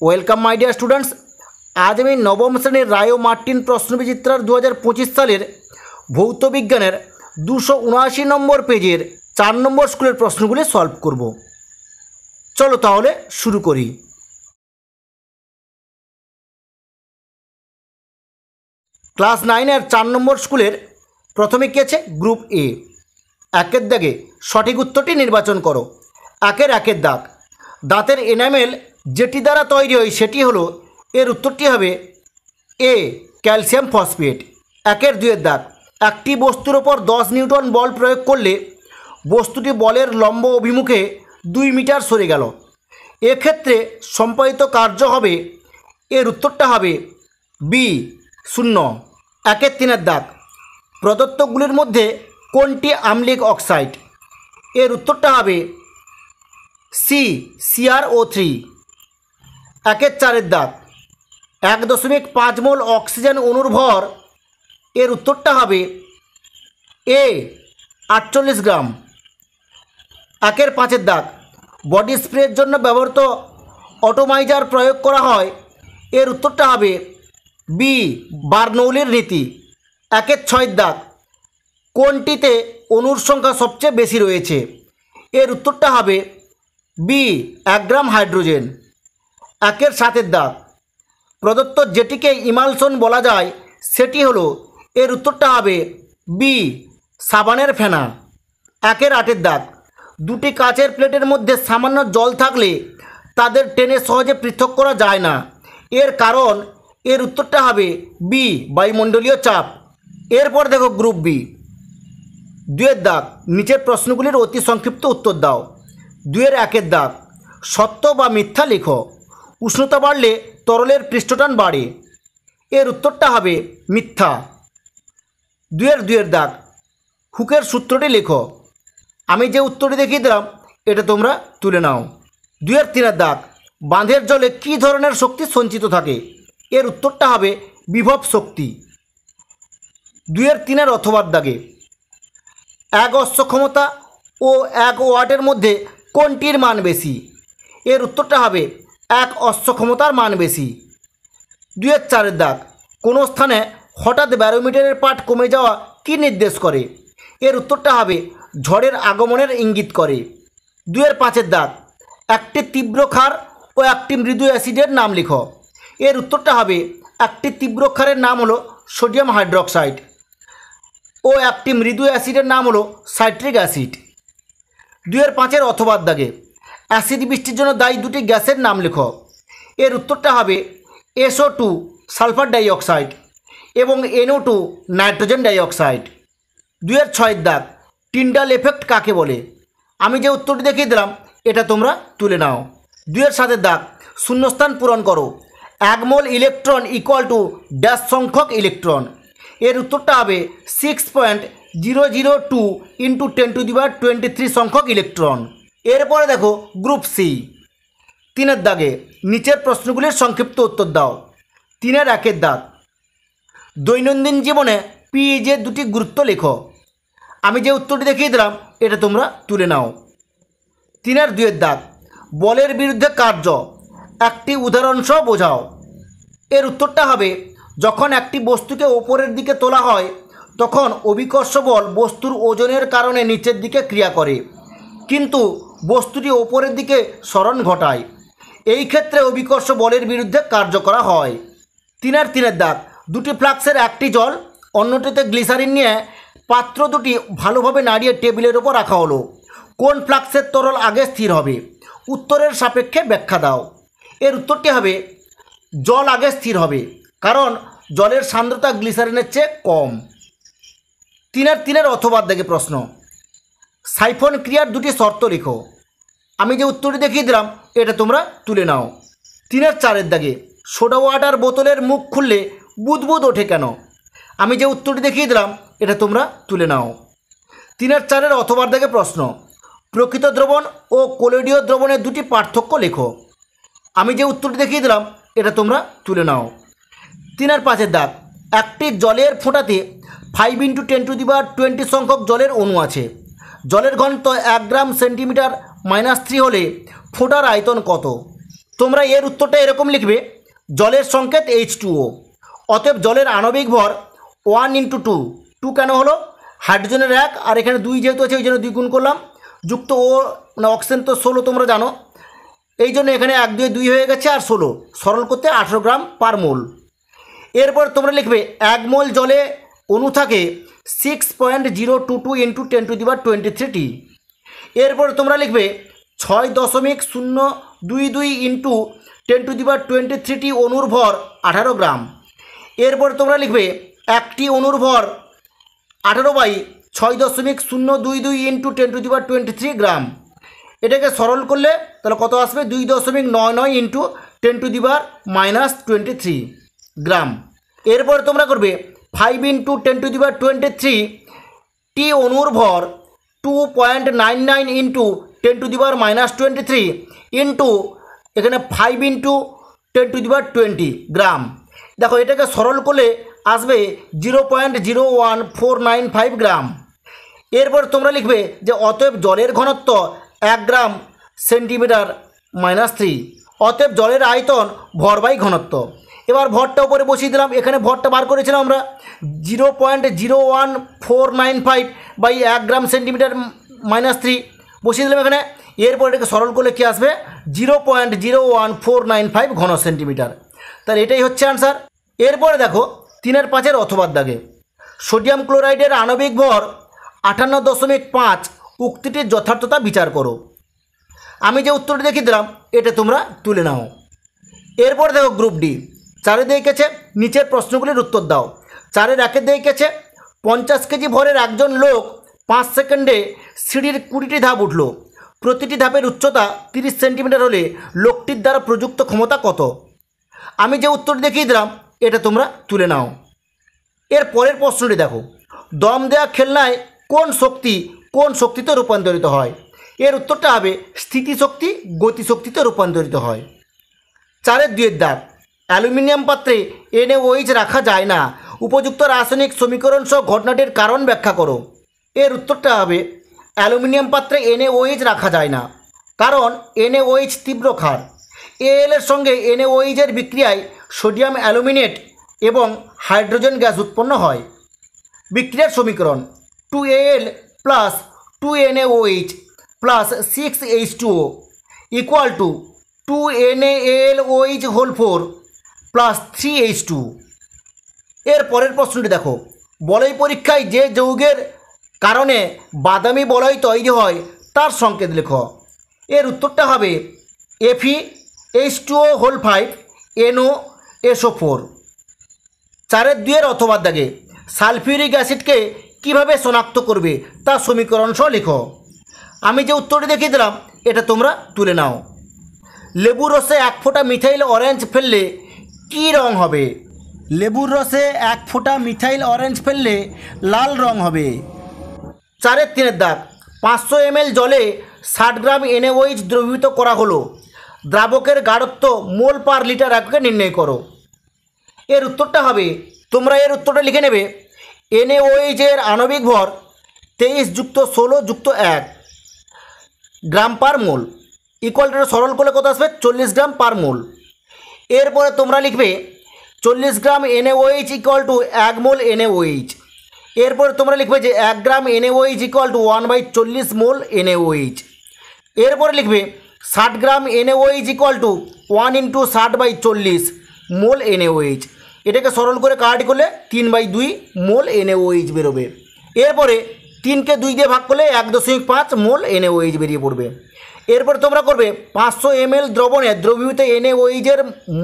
Welcome my dear students. আজ আমি নবম শ্রেণীর রায় ও মার্টিন প্রশ্নবিচিত্রার 2025 সালের ভৌত বিজ্ঞানের 279 নম্বর পেজের 4 নম্বর স্কুলের প্রশ্নগুলি সলভ করব। চলো তাহলে শুরু করি। ক্লাস 9-এর 4 নম্বর স্কুলের প্রথমে কি আছে? গ্রুপ এ। একের দাগে সঠিক উত্তরটি নির্বাচন করো। একের দাগ, দাঁতের এনামেল যেটি দ্বারা তৈরি হয় সেটি হলো, এর উত্তরটি হবে এ ক্যালসিয়াম ফসফেট। একের দুয়ের দাগ, একটি বস্তুর ওপর 10 নিউটন বল প্রয়োগ করলে বস্তুটি বলের লম্ব অভিমুখে 2 মিটার সরে গেল, এক্ষেত্রে সম্পাদিত কার্য হবে, এর উত্তরটা হবে বি 0। একের তিনের দাগ, প্রদত্তগুলির মধ্যে কোনটি আম্লিক অক্সাইড? এর উত্তরটা হবে সি CrO3। একের চারের দাগ, 1.5 মোল অক্সিজেন অণুর ভর, এর উত্তরটা হবে এ 48 গ্রাম। একের পাঁচের দাগ, বডি স্প্রের জন্য ব্যবহৃত অটোমাইজার প্রয়োগ করা হয়, এর উত্তরটা হবে বি বার্নৌলির নীতি। একের ছয়ের দাগ, কোনটিতে অণুর সংখ্যা সবচেয়ে বেশি রয়েছে? এর উত্তরটা হবে বি 1 গ্রাম হাইড্রোজেন। একের সাতের দাগ, প্রদত্ত যেটিকে ইমালশন বলা যায় সেটি হলো, এর উত্তরটা হবে বি সাবানের ফেনা। একের আটের দাগ, দুটি কাচের প্লেটের মধ্যে সামান্য জল থাকলে তাদের টেনে সহজে পৃথক করা যায় না, এর কারণ? এর উত্তরটা হবে বি বায়ুমণ্ডলীয় চাপ। এরপর দেখো গ্রুপ বি। দুয়ের দাগ, নিচের প্রশ্নগুলির অতি সংক্ষিপ্ত উত্তর দাও। দুয়ের একের দাগ, সত্য বা মিথ্যা লেখো। উষ্ণতা বাড়লে তরলের পৃষ্ঠটান বাড়ে, এর উত্তরটা হবে মিথ্যা। দুয়ের দাগ, হুকের সূত্রটি লেখো। আমি যে উত্তরটি দেখিয়ে দিলাম এটা তোমরা তুলে নাও। দুয়ের তিনের দাগ, বাঁধের জলে কী ধরনের শক্তি সঞ্চিত থাকে? এর উত্তরটা হবে বিভব শক্তি। দুয়ের তিনের অথবার দাগে, 1 অশ্ব ক্ষমতা ও 1 ওয়াটের মধ্যে কোনটির মান বেশি? এর উত্তরটা হবে 1 অশ্ব ক্ষমতার মান বেশি। দুয়ের চারের দাগ, কোনো স্থানে হঠাৎ ব্যারোমিটারের পাঠ কমে যাওয়া কি নির্দেশ করে? এর উত্তরটা হবে ঝড়ের আগমনের ইঙ্গিত করে। দুয়ের পাঁচের দাগ, একটি তীব্র ক্ষার ও একটি মৃদু অ্যাসিডের নাম লিখো। এর উত্তরটা হবে, একটি তীব্র ক্ষারের নাম হলো সোডিয়াম হাইড্রোক্সাইড ও একটি মৃদু অ্যাসিডের নাম হলো সাইট্রিক অ্যাসিড। দুয়ের পাঁচের অথবার দাগে, অ্যাসিড বৃষ্টির জন্য দায়ী দুটি গ্যাসের নাম লেখো। এর উত্তরটা হবে SO2 সালফার ডাইঅক্সাইড এবং NO2 নাইট্রোজেন ডাইঅক্সাইড। দুয়ের ছয়ের দাগ, টিন্ডাল এফেক্ট কাকে বলে? আমি যে উত্তরটি দেখিয়ে দিলাম এটা তোমরা তুলে নাও। দুয়ের সাতের দাগ, শূন্যস্থান পূরণ করো। 1 মোল ইলেকট্রন ইকুয়াল টু ড্যাশ সংখ্যক ইলেকট্রন, এর উত্তরটা হবে 6.002 × 10⁻23 সংখ্যক ইলেকট্রন। এরপরে দেখো গ্রুপ সি। তিনের দাগে নিচের প্রশ্নগুলির সংক্ষিপ্ত উত্তর দাও। তিনের একের দাগ, দৈনন্দিন জীবনে পিএইচের দুটি গুরুত্ব লেখো। আমি যে উত্তরটি দেখিয়ে দিলাম এটা তোমরা তুলে নাও। তিনের দুয়ের দাগ, বলের বিরুদ্ধে কার্য একটি উদাহরণসহ বোঝাও। এর উত্তরটা হবে, যখন একটি বস্তুকে ওপরের দিকে তোলা হয় তখন অভিকর্ষ বল বস্তুর ওজনের কারণে নিচের দিকে ক্রিয়া করে, কিন্তু বস্তুটি ওপরের দিকে সরণ ঘটায়, এই ক্ষেত্রে অভিকর্ষ বলের বিরুদ্ধে কার্য করা হয়। তিনের দাগ, দুটি ফ্লাক্সের একটি জল অন্যটিতে গ্লিসারিন নিয়ে পাত্র দুটি ভালোভাবে নাড়িয়ে টেবিলের ওপর রাখা হলো, কোন ফ্লাক্সের তরল আগে স্থির হবে? উত্তরের সাপেক্ষে ব্যাখ্যা দাও। এর উত্তরটি হবে জল আগে স্থির হবে, কারণ জলের সান্দ্রতা গ্লিসারিনের চেয়ে কম। তিনের অথবার দাগে প্রশ্ন, সাইফন ক্রিয়ার দুটি শর্ত লেখো। আমি যে উত্তরটি দেখিয়ে দিলাম এটা তোমরা তুলে নাও। তিনের চারের দাগে, সোডা ওয়াটার বোতলের মুখ খুললে বুদবুদ ওঠে কেন? আমি যে উত্তরটি দেখিয়ে দিলাম এটা তোমরা তুলে নাও। তিনের চারের অথবার দাগে প্রশ্ন, প্রকৃত দ্রবণ ও কলোয়ীয় দ্রবণের দুটি পার্থক্য লেখো। আমি যে উত্তরটি দেখিয়ে দিলাম এটা তোমরা তুলে নাও। তিনের পাঁচের দাগ, একটি জলের ফোঁটাতে 5 × 10⁻20 সংখ্যক জলের অণু আছে, জলের ঘনত্ব 1 গ্রাম সেন্টিমিটার -3 হলে ফোঁটার আয়তন কত? তোমরা এর উত্তরটা এরকম লিখবে, জলের সংকেত H2O, অতএব জলের আণবিক ভর 1 × 2 কেন হলো, হাইড্রোজেনের 1 আর এখানে 2 যেহেতু আছে ওই জন্য 2 গুণ করলাম, যুক্ত ও মানে অক্সিজেন তো 16 তোমরা জানো, এই জন্য এখানে 1 2 2 হয়ে গেছে আর 16, সরল করতে 18 গ্রাম পার মোল। এরপর তোমরা লিখবে 1 মোল জলে অণু থাকে 6.022 × 10⁻23T। এরপর তোমরা লিখবে 6.022 × 10⁻23T অণুর ভর 18 গ্রাম। এরপর তোমরা লিখবে একটি অণুর ভর 18/6.022 × 10⁻23 গ্রাম। এটাকে সরল করলে তাহলে কত আসবে, 2.99 × 10⁻23 গ্রাম। এরপর তোমরা করবে 5 × 10⁻23 টি অণুর ভর 2.99 × 10⁻23 ইন্টু এখানে 5 × 10⁻20 গ্রাম। দেখো এটাকে সরল করলে আসবে 0.01495 গ্রাম। এরপর তোমরা লিখবে যে অতএব জলের ঘনত্ব 1 গ্রাম সেন্টিমিটার -3, অতএব জলের আয়তন ভর বাই ঘনত্ব। এবার ভরটা উপরে বসিয়ে দিলাম, এখানে ভরটা বার করেছিলাম আমরা 0.01495 বাই 1 গ্রাম সেন্টিমিটার -3 বসিয়ে দিলাম এখানে। এরপর এটাকে সরল করলে কী আসবে, 0.01495 ঘন সেন্টিমিটার। তাহলে এটাই হচ্ছে আনসার। এরপরে দেখো 3 এর 5 অথবা দাগে সোডিয়াম ক্লোরাইডের আণবিক ভর 58.5, উক্তিটির যথার্থতা বিচার করো। আমি যে উত্তরটি দেখিয়ে দিলাম এটা তোমরা তুলে নাও। এরপর দেখো গ্রুপ ডি, 4 দিয়ে গেছে নিচের প্রশ্নগুলির উত্তর দাও। 4-এর 1 দিয়ে গেছে 50 কেজি ভরের একজন লোক 5 সেকেন্ডে সিঁড়ির 20টি ধাপ উঠল, প্রতিটি ধাপের উচ্চতা 30 সেন্টিমিটার হলে লোকটির দ্বারা প্রযুক্ত ক্ষমতা কত। আমি যে উত্তরটি দেখিয়ে দিলাম এটা তোমরা তুলে নাও। এর পরের প্রশ্নটি দেখো, দম দেওয়া খেলনায় কোন শক্তিতে রূপান্তরিত হয়। এর উত্তরটা হবে স্থিতিশক্তি গতিশক্তিতে রূপান্তরিত হয়। 4-এর 2 দাগ, অ্যালুমিনিয়াম পাত্রে NaOH রাখা যায় না, উপযুক্ত রাসায়নিক সমীকরণ সহ ঘটনাটির কারণ ব্যাখ্যা করো। এর উত্তরটা হবে অ্যালুমিনিয়াম পাত্রে NaOH রাখা যায় না, কারণ NaOH তীব্র ক্ষার। Al এর সঙ্গে NaOH এর বিক্রিয়ায় সোডিয়াম অ্যালুমিনেট এবং হাইড্রোজেন গ্যাস উৎপন্ন হয়। বিক্রিয়ার সমীকরণ 2Al + 2NaOH + 6H2O = 2NaAlOH whole 4 + 3H2। এর পরের প্রশ্নটি দেখো, বলয় পরীক্ষায় যে যৌগের কারণে বাদামি বলয় তৈরি হয় তার সংকেত লেখো। এর উত্তরটা হবে Fe(H2O) হোল 5 NoSO4। 4-এর 2 অথবা দাগে সালফিউরিক অ্যাসিডকে কিভাবে শনাক্ত করবে তার সমীকরণ সহ লেখো। আমি যে উত্তরটি দেখিয়ে দিলাম এটা তোমরা তুলে নাও। লেবুর রসে 1 ফোঁটা মিথাইল অরেঞ্জ ফেললে কী রং হবে। লেবুর রসে 1 ফোঁটা মিথাইল অরেঞ্জ ফেললে লাল রং হবে। 4-এর 3 দাগ, 500 ml জলে 60 গ্রাম NaOH দ্রবীভূত করা হলো, দ্রাবকের গাঢ়ত্ব মোল পার লিটার এককে নির্ণয় করো। এর উত্তরটা হবে, তোমরা এর উত্তরটা লিখে নেবে, NaOH এর আণবিক ভর 23 + 16 + 1 গ্রাম পার মোল, ইকুয়ালটা সরল করলে কত আসবে, 40 গ্রাম পার মোল। এরপরে তোমরা লিখবে 40 গ্রাম NaOH = 1 মোল NaOH। এরপরে তোমরা লিখবে যে 1 গ্রাম NaOH = 1/40 মোল NaOH। এরপরে লিখবে 60 গ্রাম NaOH = 1 × 60/40 মোল NaOH। এটাকে সরল করে কাটাকাটি করলে 3/2 মোল NaOH বেরোবে। এরপরে 3কে 2 দিয়ে ভাগ করলে 1.5 মোল NaOH বেরিয়ে পড়বে। এরপর তোমরা করবে 500 ml দ্রবণে দ্রবীভূত NaOH এর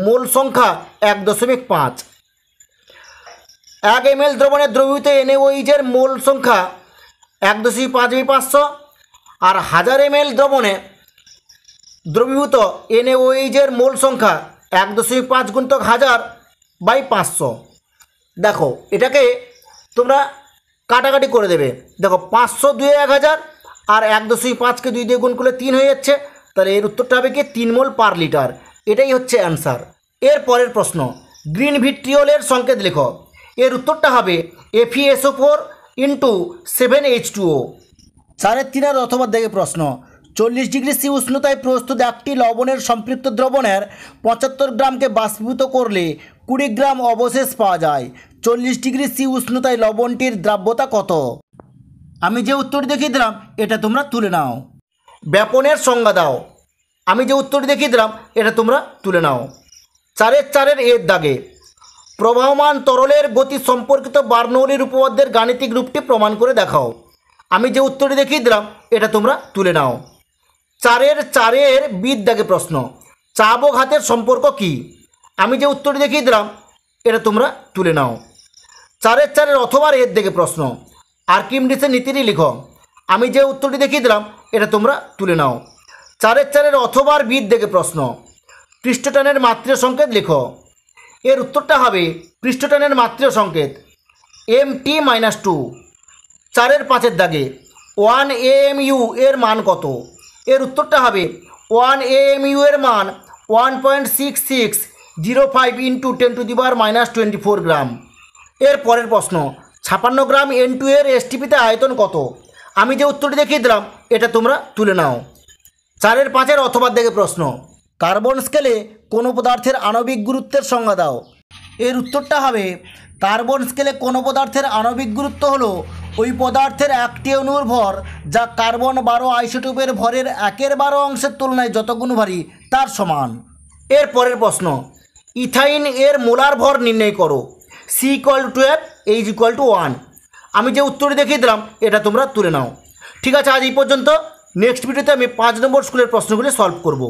মোল সংখ্যা 1.5। 1 ml দ্রবণে দ্রবীভূত NaOH এর মোল সংখ্যা 1.5/500, আর 1000 ml দ্রবণে দ্রবীভূত NaOH এর মোল সংখ্যা 1.5 × 1000/500। দেখো এটাকে তোমরা কাটাকাটি করে দেবে। দেখো 500 × 1000 আর 1.5কে 2 দিয়ে গুণ করলে 3 হয়ে যাচ্ছে, তাহলে এর উত্তরটা হবে কি 3 মোল পার লিটার। এটাই হচ্ছে অ্যান্সার। এর পরের প্রশ্ন, গ্রিন ভিট্রিয়লের সংকেত লেখো। এর উত্তরটা হবে FeSO4 × 7H2O। 4-এর 3 অথবা দেখে প্রশ্ন, 40 ডিগ্রি সি উষ্ণতায় প্রস্তুত একটি লবণের সম্পৃক্ত দ্রবণের 75 গ্রামকে বাষ্পীভূত করলে 20 গ্রাম অবশেষ পাওয়া যায়। 40 ডিগ্রি সি উষ্ণতায় লবণটির দ্রাব্যতা কত? আমি যে উত্তরটি দেখিয়ে দিলাম এটা তোমরা তুলে নাও। ব্যাপনের সংজ্ঞা দাও। আমি যে উত্তরটি দেখিয়ে দিলাম এটা তোমরা তুলে নাও। 4-4 এর দাগে প্রবাহমান তরলের গতি সম্পর্কিত বার্নৌলির উপপাদ্যের গাণিতিক রূপটি প্রমাণ করে দেখাও। আমি যে উত্তরটি দেখিয়ে দিলাম এটা তোমরা তুলে নাও। 4-4 বিদ দাগে প্রশ্ন, চাপ ও ঘাতের সম্পর্ক কি? আমি যে উত্তরটি দেখিয়ে দিলাম এটা তোমরা তুলে নাও। 4-4 অথবা এর দিকে প্রশ্ন, আর্কিমিডিসের নীতিটি লিখো। আমি যে উত্তরটি দেখিয়ে দিলাম এটা তোমরা তুলে নাও। 4-4 অথবা বিদ দিকে প্রশ্ন, পৃষ্ঠটানের মাত্রীয় সংকেত লিখো। এর উত্তরটা হবে পৃষ্ঠটানের মাত্রীয় সংকেত mt-2। 4-5 দাগে 1 AMU এর মান কত? এর উত্তরটা হবে 1 AMU এর মান 1.6605 × 10⁻⁻24 গ্রাম। এর পরের প্রশ্ন, 56 গ্রাম N2 এর STPতে আয়তন কত? আমি যে উত্তরটি দেখিয়ে দিলাম এটা তোমরা তুলে নাও। 4-5 অথবা দিকে প্রশ্ন, কার্বন স্কেলে কোনো পদার্থের আণবিক গুরুত্বের সংজ্ঞা দাও। এর উত্তরটা হবে কার্বন স্কেলে কোনো পদার্থের আণবিক গুরুত্ব হলো ওই পদার্থের একটি অণুর ভর যা কার্বন 12 আইসোটোপের ভরের 1/12 অংশের তুলনায় যত গুণ ভারী তার সমান। এর পরের প্রশ্ন, ইথাইন এর মোলার ভর নির্ণয় করো। C = 12, H = 1। আমি যে উত্তরটি দেখিয়ে দিলাম এটা তোমরা তুলে নাও। ঠিক আছে, আজ এই পর্যন্ত। নেক্সট ভিডিওতে আমি 5 নম্বর স্কুলের প্রশ্নগুলি সলভ করব।